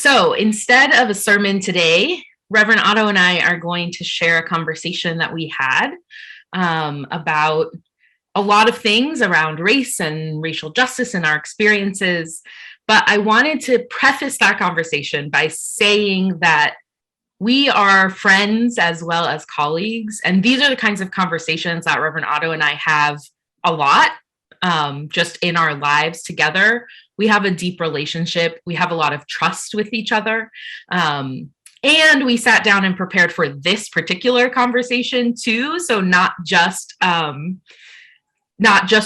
So instead of a sermon today, Reverend Otto and I are going to share a conversation that we had about a lot of things around race and racial justice and our experiences. But I wanted to preface that conversation by saying that we are friends as well as colleagues. And these are the kinds of conversations that Reverend Otto and I have a lot just in our lives together. We have a deep relationship. We have a lot of trust with each other. And we sat down and prepared for this particular conversation too. So not just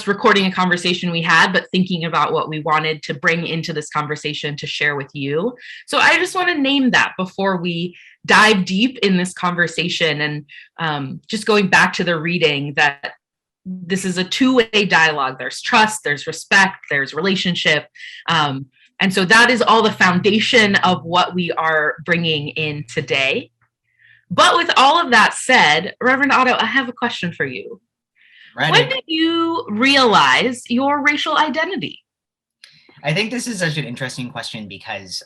recording a conversation we had, but thinking about what we wanted to bring into this conversation to share with you. So I just want to name that before we dive deep in this conversation. And just going back to the reading, that this is a two-way dialogue. There's trust, there's respect, there's relationship. And so that is all the foundation of what we are bringing in today. But with all of that said, Reverend Otto, I have a question for you. Ready. When did you realize your racial identity? I think this is such an interesting question because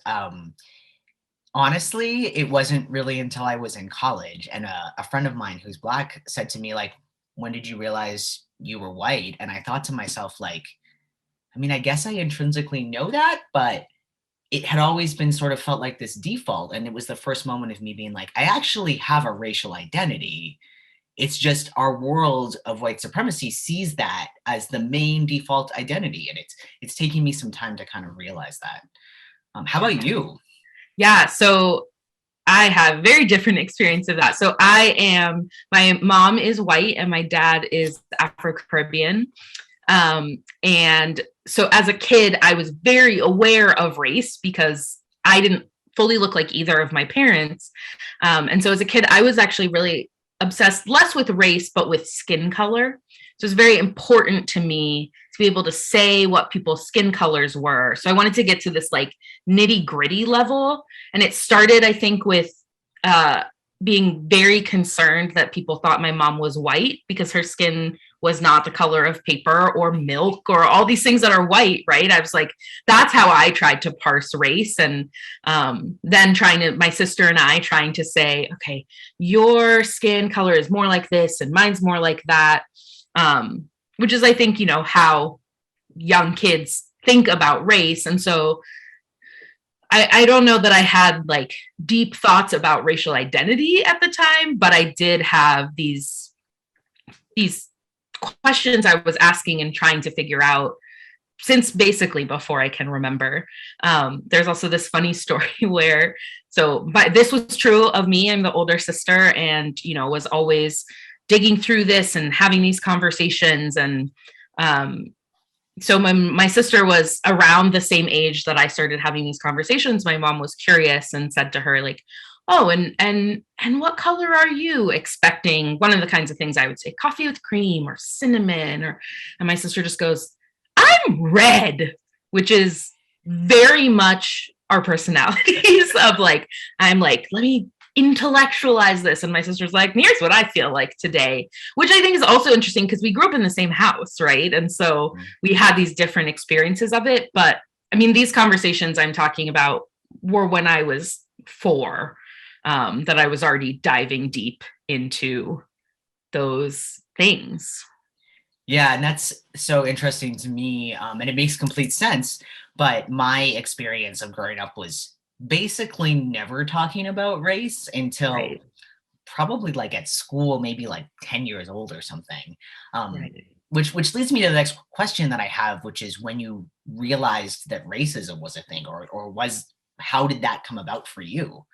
honestly, it wasn't really until I was in college and a friend of mine who's Black said to me, like, when did you realize you were white? And I thought to myself, like, I mean, I guess I intrinsically know that, but it had always been sort of felt like this default. And it was the first moment of me being like, I actually have a racial identity. It's just our world of white supremacy sees that as the main default identity. And it's taking me some time to kind of realize that. How about you? Yeah, so I have very different experience of that. So my mom is white and my dad is Afro-Caribbean. And so as a kid, I was very aware of race because I didn't fully look like either of my parents. And so as a kid, I was actually really obsessed less with race, but with skin color. So it's very important to me to be able to say what people's skin colors were. So I wanted to get to this like nitty gritty level. And it started, I think, with being very concerned that people thought my mom was white because her skin was not the color of paper or milk or all these things that are white, right? I was like, that's how I tried to parse race. And then my sister and I trying to say, okay, your skin color is more like this and mine's more like that, which is, I think, how young kids think about race. And so I don't know that I had like deep thoughts about racial identity at the time, but I did have these questions I was asking and trying to figure out since basically before I can remember. There's also this funny story where, but this was true of me. I'm the older sister and, was always digging through this and having these conversations. And so my sister was around the same age that I started having these conversations. My mom was curious and said to her, like, oh, and what color are you expecting? One of the kinds of things I would say, coffee with cream or cinnamon, and my sister just goes, I'm red, which is very much our personalities of like, I'm like, let me intellectualize this. And my sister's like, here's what I feel like today, which I think is also interesting because we grew up in the same house, right? And so we had these different experiences of it. But I mean, these conversations I'm talking about were when I was 4, that I was already diving deep into those things. Yeah, and that's so interesting to me, and it makes complete sense. But my experience of growing up was basically never talking about race until probably like at school, maybe like 10 years old or something. Which leads me to the next question that I have, which is when you realized that racism was a thing, how did that come about for you?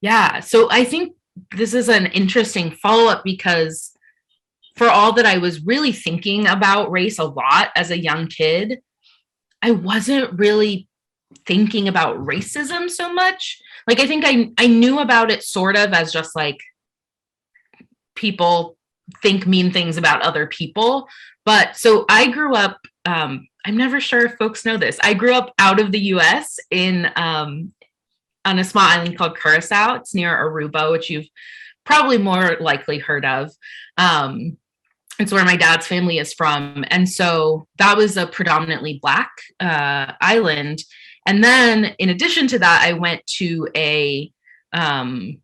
Yeah, so I think this is an interesting follow-up because for all that I was really thinking about race a lot as a young kid, I wasn't really thinking about racism so much. Like, I think I knew about it sort of as just like people think mean things about other people. But so I grew up, I'm never sure if folks know this. I grew up out of the US on a small island called Curacao. It's near Aruba, which you've probably more likely heard of. It's where my dad's family is from. And so that was a predominantly Black island. And then in addition to that, I went to an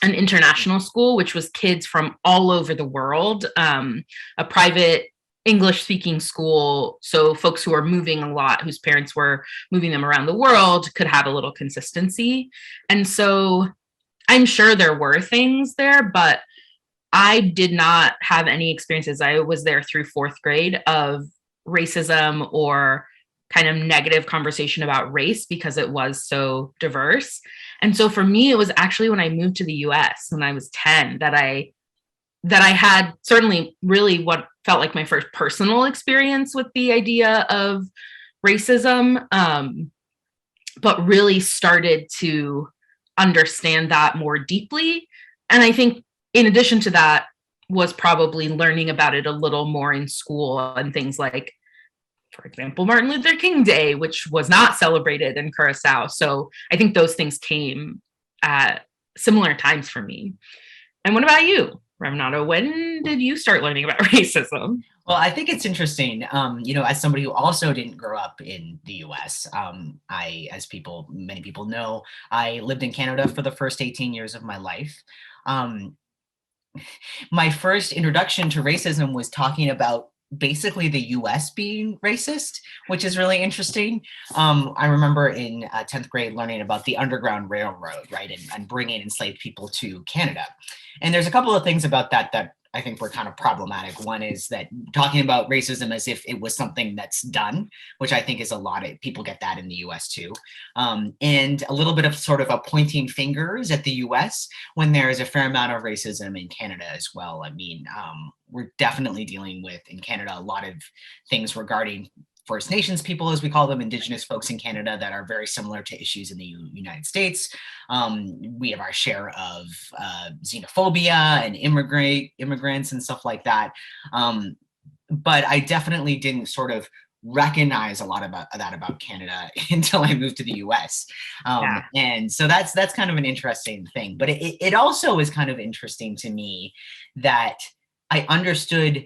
international school, which was kids from all over the world, a private English speaking school. So folks who are moving a lot, whose parents were moving them around the world, could have a little consistency. And so I'm sure there were things there, but I did not have any experiences. I was there through fourth grade of racism or kind of negative conversation about race because it was so diverse. And so for me, it was actually when I moved to the US when I was 10 that I had certainly really what felt like my first personal experience with the idea of racism, but really started to understand that more deeply. And I think in addition to that was probably learning about it a little more in school and things like, for example, Martin Luther King Day, which was not celebrated in Curacao. So I think those things came at similar times for me. And what about you, Renato? When did you start learning about racism? Well, I think it's interesting, as somebody who also didn't grow up in the US, many people know, I lived in Canada for the first 18 years of my life. My first introduction to racism was talking about basically the US being racist, which is really interesting. I remember in 10th grade learning about the Underground Railroad, right, and bringing enslaved people to Canada. And there's a couple of things about that I think were kind of problematic. One is that talking about racism as if it was something that's done, which I think is a lot of people get that in the US too. And a little bit of sort of a pointing fingers at the US when there is a fair amount of racism in Canada as well. I mean, we're definitely dealing with in Canada a lot of things regarding First Nations people, as we call them, Indigenous folks in Canada, that are very similar to issues in the United States. We have our share of xenophobia and immigrants and stuff like that. But I definitely didn't sort of recognize a lot about that about Canada until I moved to the US. And so that's kind of an interesting thing. But it also is kind of interesting to me that I understood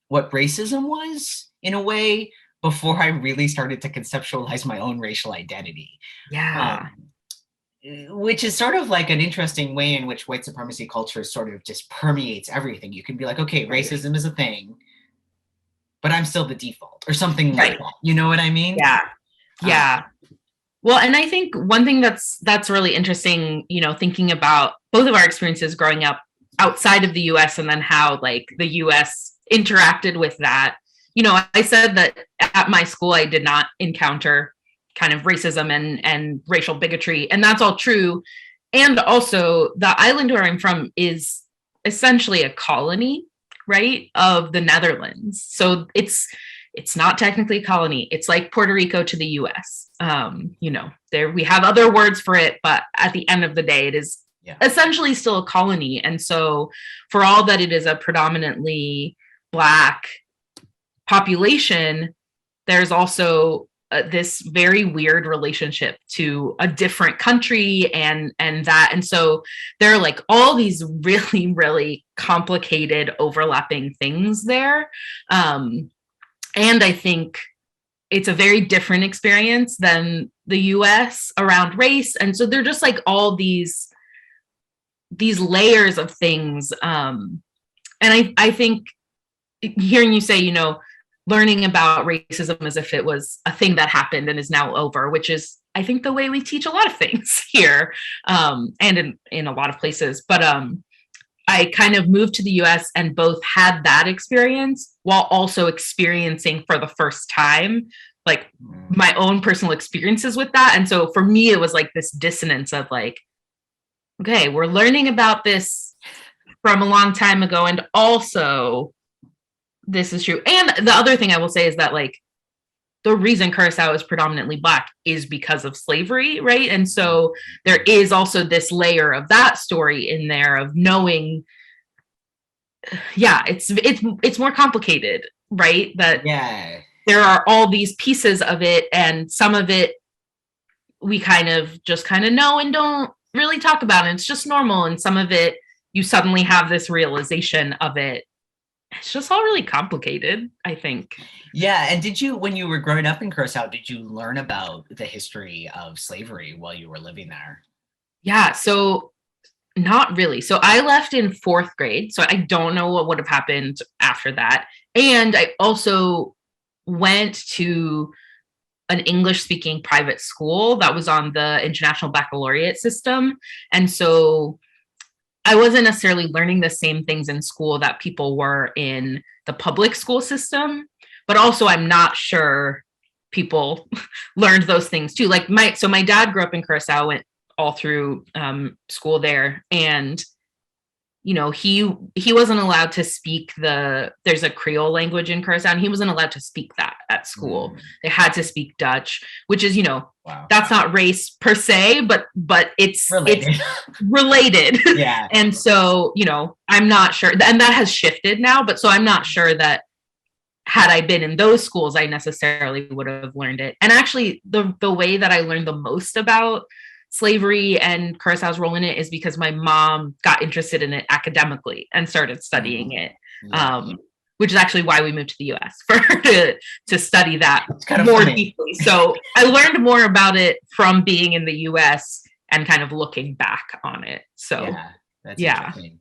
what racism was in a way before I really started to conceptualize my own racial identity. Which is sort of like an interesting way in which white supremacy culture sort of just permeates everything. You can be like, okay, racism is a thing, but I'm still the default or something like that. You know what I mean? Yeah. Well, and I think one thing that's really interesting, thinking about both of our experiences growing up outside of the US and then how like the US interacted with that. I said that at my school, I did not encounter kind of racism and racial bigotry, and that's all true. And also the island where I'm from is essentially a colony, right, of the Netherlands. So it's not technically a colony. It's like Puerto Rico to the US. There we have other words for it, but at the end of the day, it is essentially still a colony. And so for all that it is a predominantly Black population, there's also this very weird relationship to a different country and so there are like all these really, really complicated overlapping things there. And I think it's a very different experience than the US around race. And so they're just like all these layers of things. And I think hearing you say, learning about racism as if it was a thing that happened and is now over, which is, I think, the way we teach a lot of things here, and in a lot of places. But I kind of moved to the US and both had that experience while also experiencing for the first time, like my own personal experiences with that. And so for me, it was like this dissonance of like, okay, we're learning about this from a long time ago. And also, this is true. And the other thing I will say is that like the reason Curacao is predominantly Black is because of slavery, right? And so there is also this layer of that story in there of knowing, it's more complicated, right? That there are all these pieces of it, and some of it we kind of know and don't really talk about, and it's just normal. And some of it you suddenly have this realization of it it's just all really complicated, I think. Yeah, and did you, when you were growing up in Curacao, did you learn about the history of slavery while you were living there? Yeah, so not really. So I left in fourth grade, so I don't know what would have happened after that. And I also went to an English speaking private school that was on the International Baccalaureate system. And so I wasn't necessarily learning the same things in school that people were in the public school system, but also I'm not sure people learned those things too. Like my dad grew up in Curacao, went all through school there, and he wasn't allowed to speak there's a Creole language in Curacao, and he wasn't allowed to speak that at school. They had to speak Dutch, which is, Wow. that's not race per se, but it's Related. it's related. Yeah. And so, I'm not sure, and that has shifted now, but so I'm not sure that had I been in those schools, I necessarily would have learned it. And actually, the way that I learned the most about slavery and Curaçao's role in it is because my mom got interested in it academically and started studying it, which is actually why we moved to the U.S. for her to study that more deeply. So I learned more about it from being in the U.S. and kind of looking back on it. So that's interesting.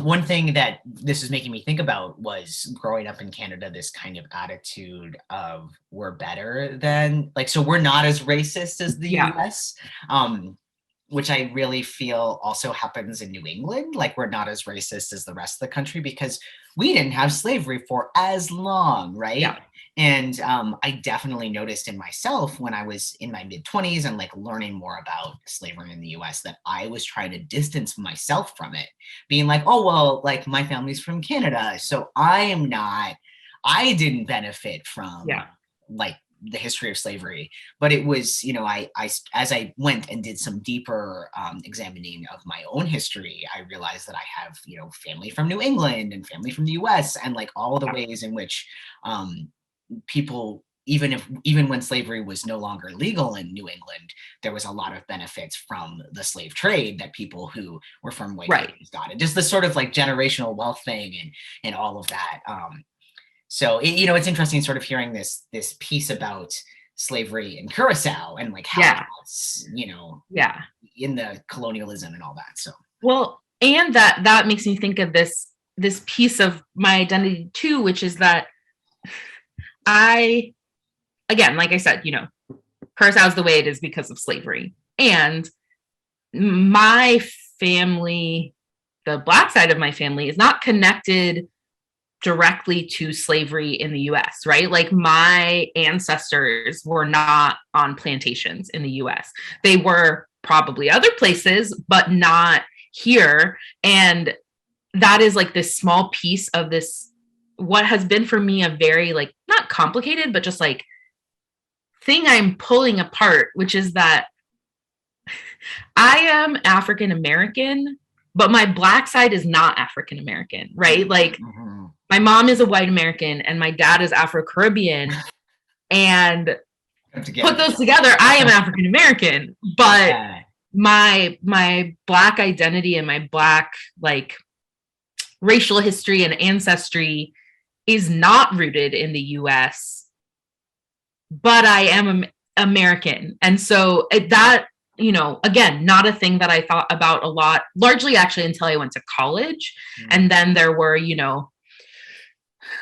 One thing that this is making me think about was growing up in Canada, this kind of attitude of we're better than, like, so we're not as racist as the US, which I really feel also happens in New England. Like, we're not as racist as the rest of the country because we didn't have slavery for as long, right? Yeah. And I definitely noticed in myself when I was in my mid-20s and like learning more about slavery in the US that I was trying to distance myself from it, being like, oh, well, like my family's from Canada, so I didn't benefit from like the history of slavery. But it was, I as I went and did some deeper examining of my own history, I realized that I have, family from New England and family from the US, and like all the ways in which people, even when slavery was no longer legal in New England, there was a lot of benefits from the slave trade that people who were from white families got, and just this sort of like generational wealth thing and all of that. So it's interesting sort of hearing this piece about slavery in Curacao and like how it's, in the colonialism and all that. So and that makes me think of this piece of my identity too, which is that again, like I said, Curacao is the way it is because of slavery. And my family, the Black side of my family, is not connected directly to slavery in the US, right? Like my ancestors were not on plantations in the US. They were probably other places, but not here. And that is like this small piece of this, what has been for me a very like, not complicated, but just like thing I'm pulling apart, which is that I am African American, but my Black side is not African American, right? Like my mom is a white American and my dad is Afro-Caribbean, and put those together, I am African American, but my Black identity and my Black like racial history and ancestry is not rooted in the US, but I am American. And so that, again, not a thing that I thought about a lot, largely actually until I went to college. And then there were,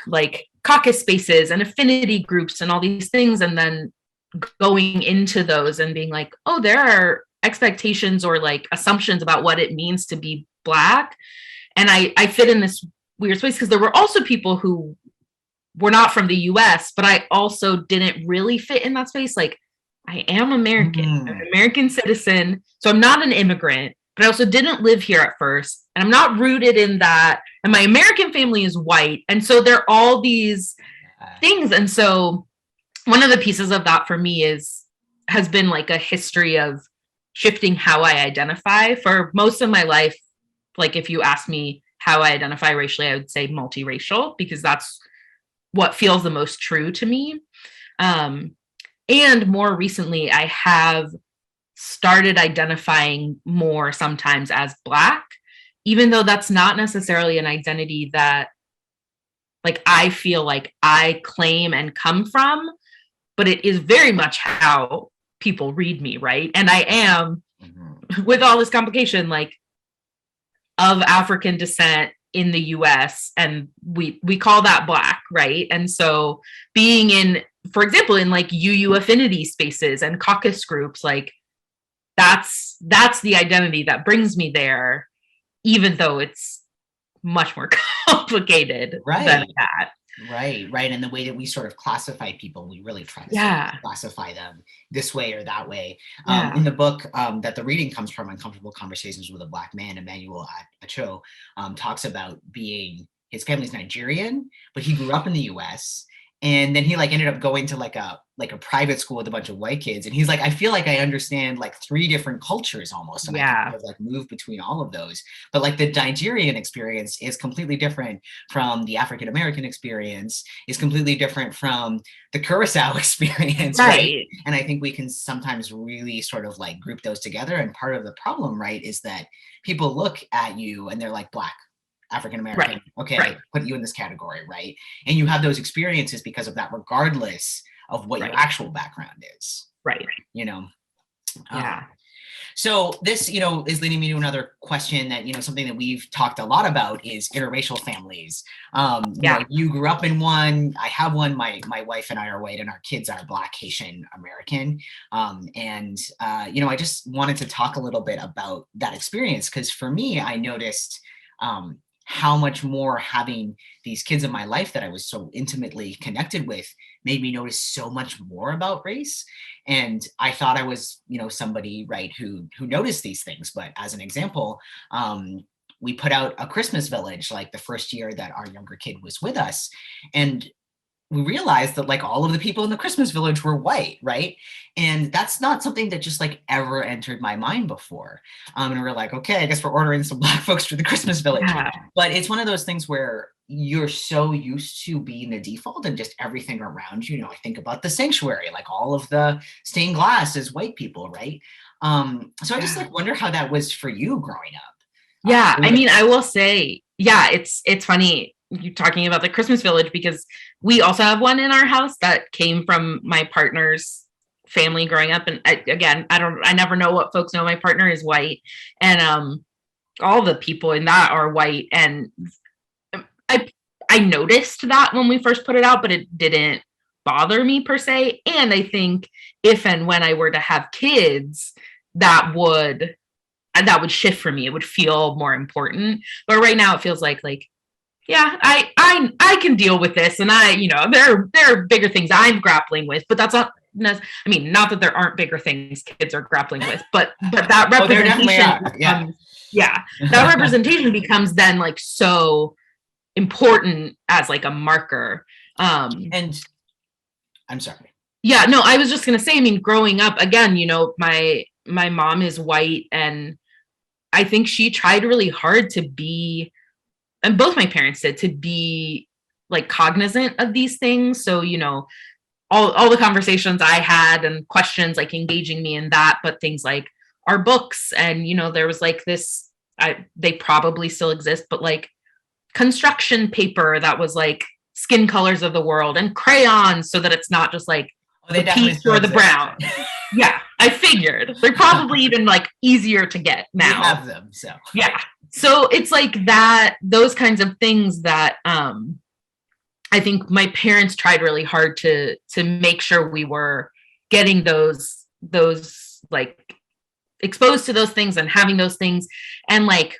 like caucus spaces and affinity groups and all these things. And then going into those and being like, oh, there are expectations or like assumptions about what it means to be Black. And I fit in this weird space because there were also people who were not from the US, but I also didn't really fit in that space. Like, I am American, I'm an American citizen, so I'm not an immigrant, but I also didn't live here at first, and I'm not rooted in that, and my American family is white, and so there are all these things. And so one of the pieces of that for me has been like a history of shifting how I identify. For most of my life, like if you ask me how I identify racially, I would say multiracial, because that's what feels the most true to me. And more recently, I have started identifying more sometimes as Black, even though that's not necessarily an identity that like I feel like I claim and come from, but it is very much how people read me, right? And I am, with all this complication, like of African descent in the US, and we call that Black, right? And so being in, for example, in like UU affinity spaces and caucus groups, like that's the identity that brings me there, even though it's much more complicated than that. Right. And the way that we sort of classify people, we really try to sort of classify them this way or that way. In the book that the reading comes from, Uncomfortable Conversations with a Black Man, Emmanuel Acho talks about being, his family's Nigerian, but he grew up in the US. And then he like ended up going to like a private school with a bunch of white kids. And he's like, I feel like I understand like 3 different cultures almost. And I can kind of like move between all of those. But like the Nigerian experience is completely different from the African-American experience, is completely different from the Curacao experience. Right. And I think we can sometimes really sort of like group those together. And part of the problem, right, is that people look at you and they're like, Black, African-American, okay, put you in this category, right? And you have those experiences because of that, regardless of what your actual background is. Right. You know? So this, you know, is leading me to another question that, you know, something that we've talked a lot about is interracial families. You know, you grew up in one, I have one, my wife and I are white and our kids are Black, Haitian, American. You know, I just wanted to talk a little bit about that experience, because for me, I noticed how much more having these kids in my life that I was so intimately connected with made me notice so much more about race. And I thought I was, you know, somebody, right, who noticed these things. But as an example, we put out a Christmas Village like the first year that our younger kid was with us. And we realized that like all of the people in the Christmas Village were white, right? And that's not something that just like ever entered my mind before. And we're like, okay, I guess we're ordering some Black folks for the Christmas Village. But it's one of those things where you're so used to being the default and just everything around you. You know, I think about the sanctuary, like all of the stained glass is white people, right? So I just like wonder how that was for you growing up. I mean, I will say, it's funny you talking about the Christmas Village, because we also have one in our house that came from my partner's family growing up. And I never know what folks know. My partner is white, and all the people in that are white. And I noticed that when we first put it out, but it didn't bother me per se. And I think if and when I were to have kids, that would shift for me. It would feel more important. But right now it feels like I can deal with this, and you know, there are bigger things I'm grappling with, but that's not, I mean, not that there aren't bigger things kids are grappling with, but that representation, that representation becomes then like so important as like a marker. And I'm sorry. Yeah, no, I was just gonna say, I mean, growing up, again, you know, my mom is white, and I think she tried really hard to be, and both my parents did, to be like cognizant of these things. So, you know, all the conversations I had and questions like engaging me in that, but things like our books, and, you know, there was like this, they probably still exist, but like construction paper that was like skin colors of the world, and crayons, so that it's not just like the peach or the brown. I figured they're probably even like easier to get now. We have them, so so it's like that, those kinds of things that I think my parents tried really hard to make sure we were getting those like exposed to those things and having those things. And like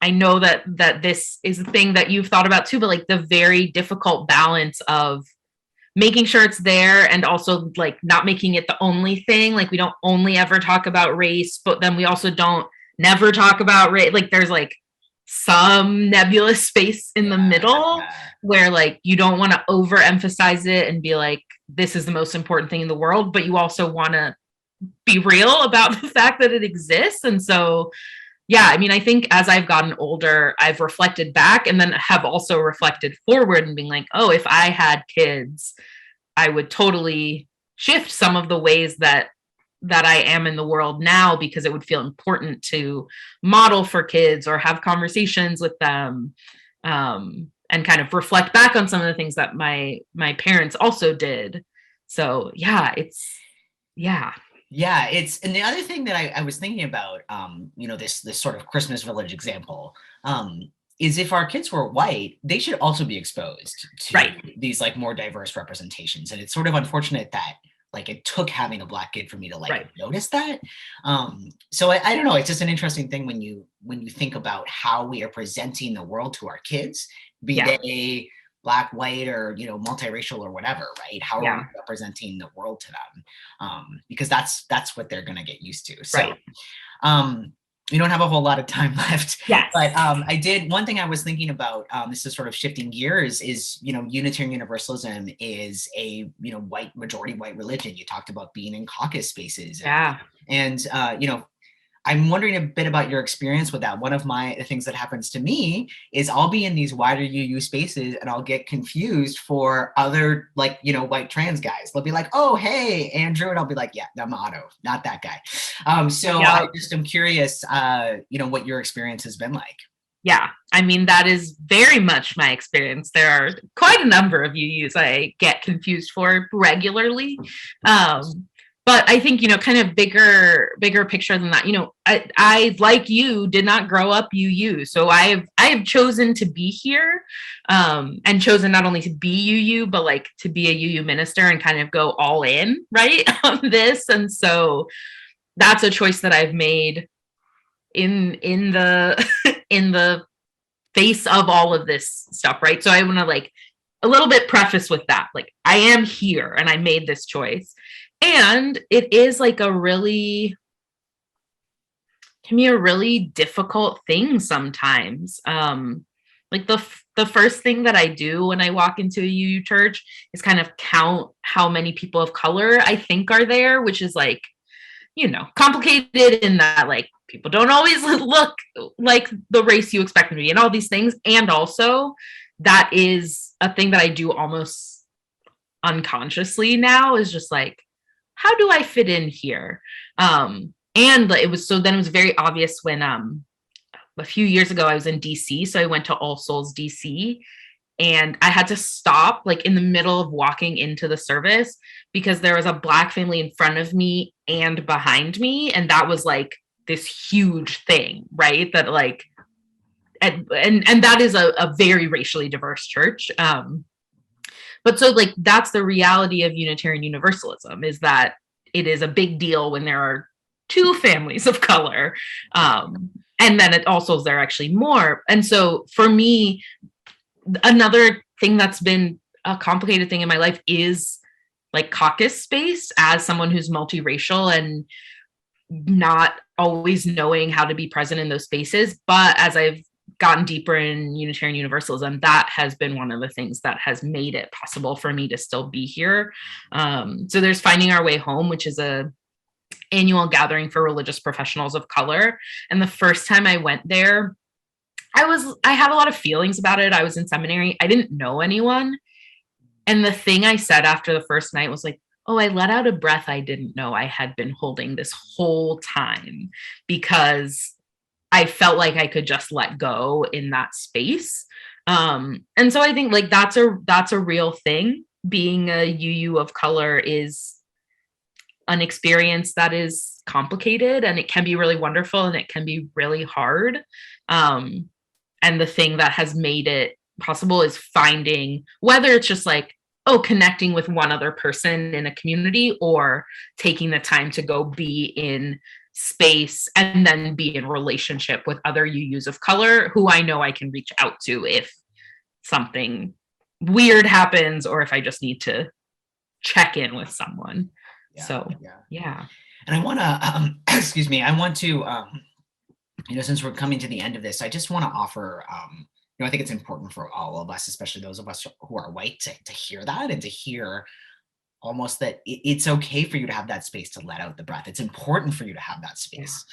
I know that this is a thing that you've thought about too, but like the very difficult balance of making sure it's there, and also like not making it the only thing. Like we don't only ever talk about race, but then we also don't never talk about race. Like there's like some nebulous space in the middle where like you don't want to overemphasize it and be like, this is the most important thing in the world, but you also want to be real about the fact that it exists. And so I mean, I think as I've gotten older, I've reflected back, and then have also reflected forward and being like, oh, if I had kids, I would totally shift some of the ways that I am in the world now, because it would feel important to model for kids or have conversations with them. and kind of reflect back on some of the things that my parents also did. So yeah, it's, and the other thing that I was thinking about, this sort of Christmas Village example, is if our kids were white, they should also be exposed to right. these like more diverse representations. And it's sort of unfortunate that like it took having a Black kid for me to like notice that. So I don't know. It's just an interesting thing when you think about how we are presenting the world to our kids, be they Black, white, or multiracial or whatever, right? How are we representing the world to them? Because that's what they're going to get used to. So we don't have a whole lot of time left. Yes. But one thing I was thinking about, this is sort of shifting gears, is, Unitarian Universalism is a, majority white religion. You talked about being in caucus spaces. And I'm wondering a bit about your experience with that. One of the things that happens to me is I'll be in these wider UU spaces and I'll get confused for other white trans guys. They'll be like, "Oh, hey, Andrew," and I'll be like, "Yeah, I'm Otto, not that guy." I just am curious, what your experience has been like. Yeah, I mean, that is very much my experience. There are quite a number of UUs I get confused for regularly. But I think, kind of bigger picture than that, I like you did not grow up UU. So I have chosen to be here, and chosen not only to be UU, but like to be a UU minister and kind of go all in, right, on this. And so that's a choice that I've made in the in the face of all of this stuff, right? So I want to like a little bit preface with that, like I am here and I made this choice. And it is like can be a really difficult thing sometimes. Like the first thing that I do when I walk into a UU church is kind of count how many people of color I think are there, which is like, complicated in that like people don't always look like the race you expect them to be and all these things. And also that is a thing that I do almost unconsciously now, is just like, how do I fit in here? And it was very obvious when a few years ago I was in DC. So I went to All Souls DC, and I had to stop like in the middle of walking into the service because there was a Black family in front of me and behind me. And that was like this huge thing, right? That like, and that is a very racially diverse church. But so like, that's the reality of Unitarian Universalism, is that it is a big deal when there are two families of color. And then it also is there actually more. And so for me, another thing that's been a complicated thing in my life is like caucus space, as someone who's multiracial and not always knowing how to be present in those spaces. But as I've gotten deeper in Unitarian Universalism, that has been one of the things that has made it possible for me to still be here. So there's Finding Our Way Home, which is a annual gathering for religious professionals of color. And the first time I went there, I had a lot of feelings about it. I was in seminary. I didn't know anyone. And the thing I said after the first night was like, "Oh, I let out a breath I didn't know I had been holding this whole time," because I felt like I could just let go in that space. And so I think like that's a real thing. Being a UU of color is an experience that is complicated, and it can be really wonderful and it can be really hard. And the thing that has made it possible is finding, whether it's just like, connecting with one other person in a community, or taking the time to go be in space and then be in relationship with other UUs of color who I know I can reach out to if something weird happens, or if I just need to check in with someone. Yeah. And I want to, excuse me, I want to, since we're coming to the end of this, I just want to offer, I think it's important for all of us, especially those of us who are white, to hear that, and to hear almost that it's okay for you to have that space to let out the breath. It's important for you to have that space.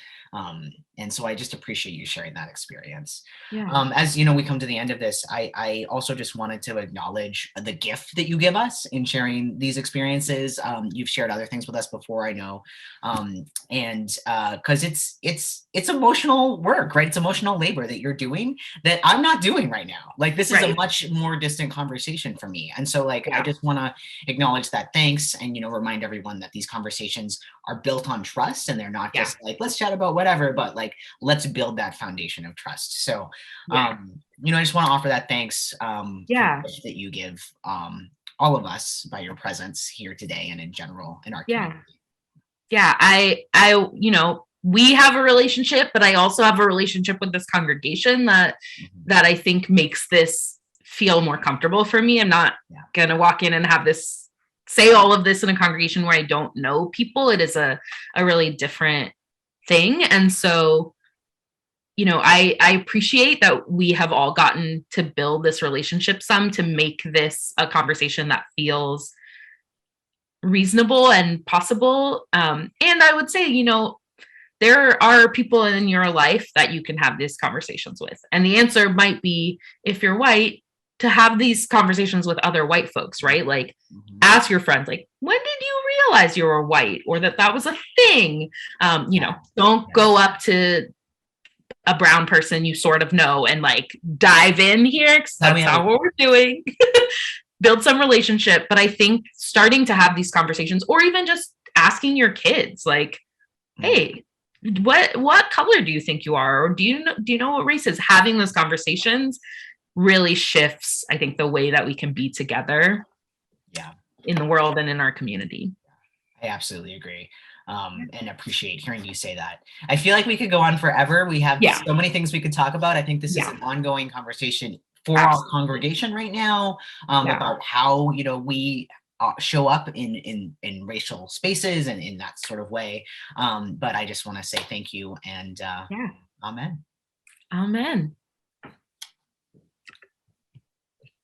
And so I just appreciate you sharing that experience. Yeah. As you know, we come to the end of this. I also just wanted to acknowledge the gift that you give us in sharing these experiences. You've shared other things with us before, I know, and because it's emotional work, right? It's emotional labor that you're doing that I'm not doing right now. Like this is a Right. much more distant conversation for me, and so like I Yeah. just want to acknowledge that. Thanks, and remind everyone that these conversations are built on trust, and they're not Yeah. just like let's chat about whatever, but like let's build that foundation of trust. So, Yeah. I just want to offer that thanks for the Yeah. gift that you give all of us by your presence here today and in general in our Yeah. community. Yeah. We have a relationship, but I also have a relationship with this congregation that I think makes this feel more comfortable for me. I'm not gonna walk in and have this say all of this in a congregation where I don't know people. It is a really different thing. And so, I appreciate that we have all gotten to build this relationship some to make this a conversation that feels reasonable and possible. And I would say, there are people in your life that you can have these conversations with. And the answer might be, if you're white, to have these conversations with other white folks, right? Like ask your friends, like, when did you realize you were white or that was a thing? Don't go up to a brown person you sort of know and like dive in here, because that's not what we're doing. Build some relationship. But I think starting to have these conversations, or even just asking your kids, like, hey, what color do you think you are? Or do you know what race is? Having those conversations really shifts, I think, the way that we can be together in the world and in our community. I absolutely agree. And appreciate hearing you say that. I feel like we could go on forever. We have so many things we could talk about. I think this is an ongoing conversation for our congregation right now, about how, we show up in racial spaces and in that sort of way. But I just want to say thank you and amen. Amen.